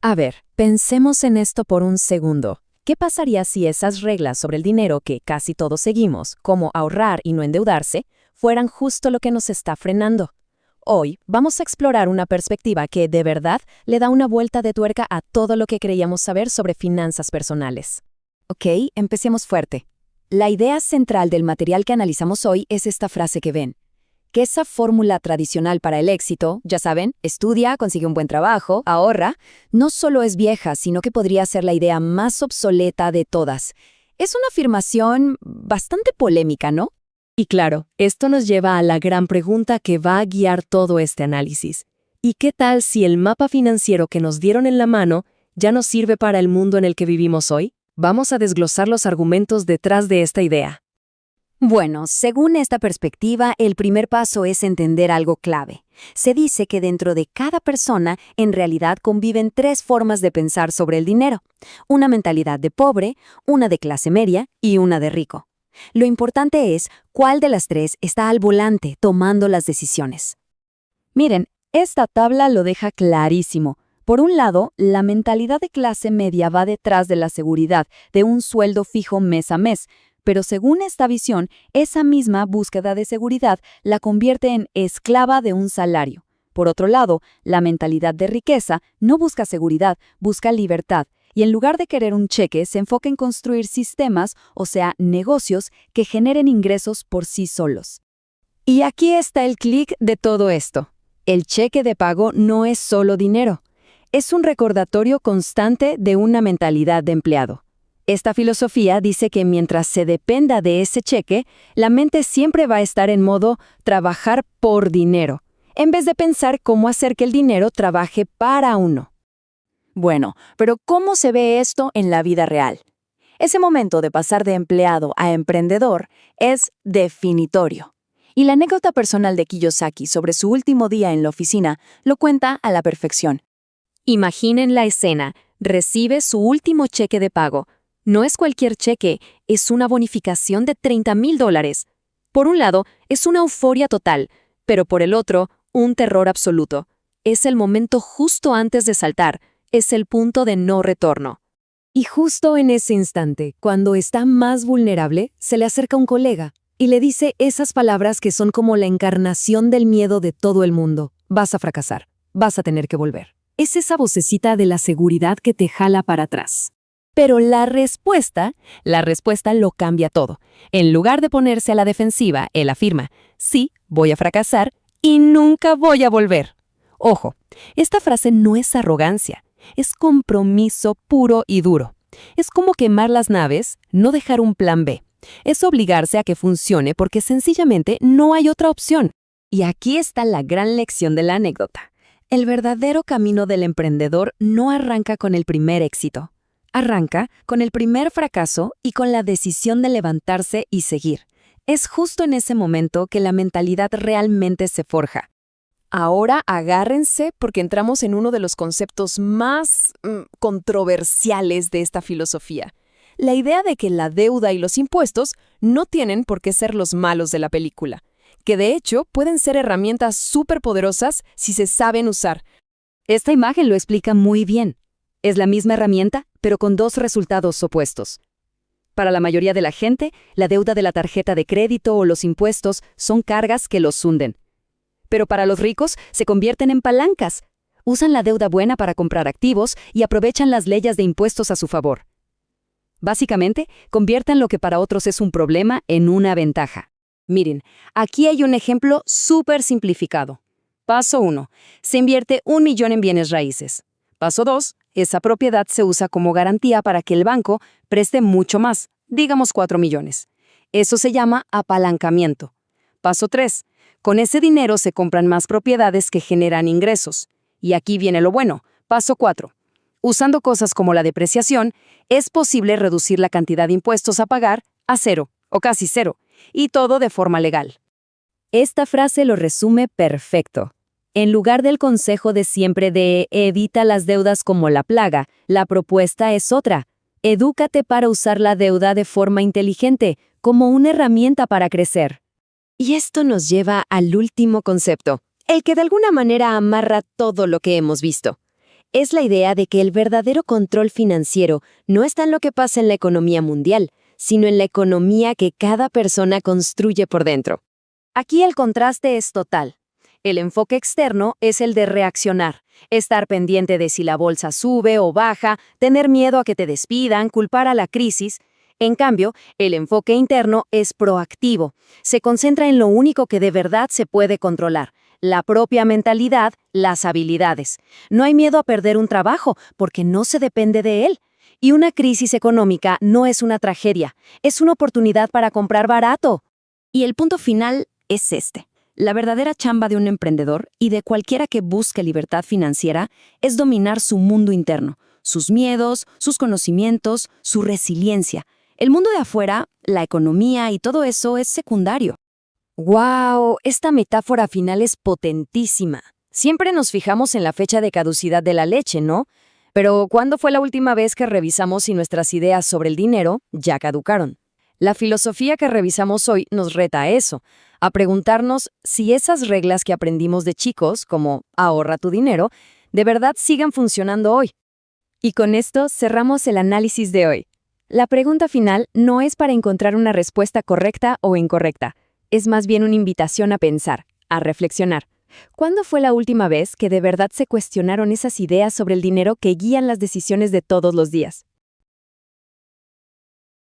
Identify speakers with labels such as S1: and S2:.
S1: A ver, pensemos en esto por un segundo. ¿Qué pasaría si esas reglas sobre el dinero que casi todos seguimos, como ahorrar y no endeudarse, fueran justo lo que nos está frenando? Hoy vamos a explorar una perspectiva que de verdad le da una vuelta de tuerca a todo lo que creíamos saber sobre finanzas personales.
S2: Ok, empecemos fuerte. La idea central del material que analizamos hoy es esta frase que ven. Que esa fórmula tradicional para el éxito, ya saben, estudia, consigue un buen trabajo, ahorra, no solo es vieja, sino que podría ser la idea más obsoleta de todas. Es una afirmación bastante polémica, ¿no?
S1: Y claro, esto nos lleva a la gran pregunta que va a guiar todo este análisis. ¿Y qué tal si el mapa financiero que nos dieron en la mano ya no sirve para el mundo en el que vivimos hoy? Vamos a desglosar los argumentos detrás de esta idea.
S2: Bueno, según esta perspectiva, el primer paso es entender algo clave. Se dice que dentro de cada persona, en realidad conviven tres formas de pensar sobre el dinero. Una mentalidad de pobre, una de clase media y una de rico. Lo importante es cuál de las tres está al volante tomando las decisiones. Miren, esta tabla lo deja clarísimo. Por un lado, la mentalidad de clase media va detrás de la seguridad de un sueldo fijo mes a mes, pero según esta visión, esa misma búsqueda de seguridad la convierte en esclava de un salario. Por otro lado, la mentalidad de riqueza no busca seguridad, busca libertad, y en lugar de querer un cheque, se enfoca en construir sistemas, o sea, negocios, que generen ingresos por sí solos. Y aquí está el clic de todo esto. El cheque de pago no es solo dinero. Es un recordatorio constante de una mentalidad de empleado. Esta filosofía dice que mientras se dependa de ese cheque, la mente siempre va a estar en modo trabajar por dinero, en vez de pensar cómo hacer que el dinero trabaje para uno. Bueno, pero ¿cómo se ve esto en la vida real? Ese momento de pasar de empleado a emprendedor es definitorio. Y la anécdota personal de Kiyosaki sobre su último día en la oficina lo cuenta a la perfección.
S1: Imaginen la escena. Recibe su último cheque de pago. No es cualquier cheque, es una bonificación de $30,000. Por un lado, es una euforia total, pero por el otro, un terror absoluto. Es el momento justo antes de saltar, es el punto de no retorno. Y justo en ese instante, cuando está más vulnerable, se le acerca un colega y le dice esas palabras que son como la encarnación del miedo de todo el mundo. Vas a fracasar, vas a tener que volver. Es esa vocecita de la seguridad que te jala para atrás. Pero la respuesta lo cambia todo. En lugar de ponerse a la defensiva, él afirma, sí, voy a fracasar y nunca voy a volver. Ojo, esta frase no es arrogancia, es compromiso puro y duro. Es como quemar las naves, no dejar un plan B. Es obligarse a que funcione porque sencillamente no hay otra opción. Y aquí está la gran lección de la anécdota. El verdadero camino del emprendedor no arranca con el primer éxito. Arranca con el primer fracaso y con la decisión de levantarse y seguir. Es justo en ese momento que la mentalidad realmente se forja. Ahora agárrense porque entramos en uno de los conceptos más controversiales de esta filosofía. La idea de que la deuda y los impuestos no tienen por qué ser los malos de la película, que de hecho pueden ser herramientas superpoderosas si se saben usar. Esta imagen lo explica muy bien. Es la misma herramienta, pero con dos resultados opuestos. Para la mayoría de la gente, la deuda de la tarjeta de crédito o los impuestos son cargas que los hunden. Pero para los ricos, se convierten en palancas. Usan la deuda buena para comprar activos y aprovechan las leyes de impuestos a su favor. Básicamente, conviertan lo que para otros es un problema en una ventaja. Miren, aquí hay un ejemplo súper simplificado. Paso 1. Se invierte 1 millón en bienes raíces. Paso 2. Esa propiedad se usa como garantía para que el banco preste mucho más, digamos 4 millones. Eso se llama apalancamiento. Paso 3. Con ese dinero se compran más propiedades que generan ingresos. Y aquí viene lo bueno. Paso 4. Usando cosas como la depreciación, es posible reducir la cantidad de impuestos a pagar a 0 o casi 0, y todo de forma legal. Esta frase lo resume perfecto. En lugar del consejo de siempre de evita las deudas como la plaga, la propuesta es otra. Edúcate para usar la deuda de forma inteligente, como una herramienta para crecer. Y esto nos lleva al último concepto, el que de alguna manera amarra todo lo que hemos visto.
S2: Es la idea de que el verdadero control financiero no está en lo que pasa en la economía mundial, sino en la economía que cada persona construye por dentro. Aquí el contraste es total. El enfoque externo es el de reaccionar, estar pendiente de si la bolsa sube o baja, tener miedo a que te despidan, culpar a la crisis. En cambio, el enfoque interno es proactivo. Se concentra en lo único que de verdad se puede controlar: la propia mentalidad, las habilidades. No hay miedo a perder un trabajo, porque no se depende de él. Y una crisis económica no es una tragedia, es una oportunidad para comprar barato. Y el punto final es este. La verdadera chamba de un emprendedor y de cualquiera que busque libertad financiera es dominar su mundo interno, sus miedos, sus conocimientos, su resiliencia. El mundo de afuera, la economía y todo eso es secundario.
S1: ¡Wow! Esta metáfora final es potentísima. Siempre nos fijamos en la fecha de caducidad de la leche, ¿no? Pero ¿cuándo fue la última vez que revisamos si nuestras ideas sobre el dinero ya caducaron? La filosofía que revisamos hoy nos reta a eso, a preguntarnos si esas reglas que aprendimos de chicos, como ahorra tu dinero, de verdad sigan funcionando hoy. Y con esto cerramos el análisis de hoy. La pregunta final no es para encontrar una respuesta correcta o incorrecta. Es más bien una invitación a pensar, a reflexionar. ¿Cuándo fue la última vez que de verdad se cuestionaron esas ideas sobre el dinero que guían las decisiones de todos los días?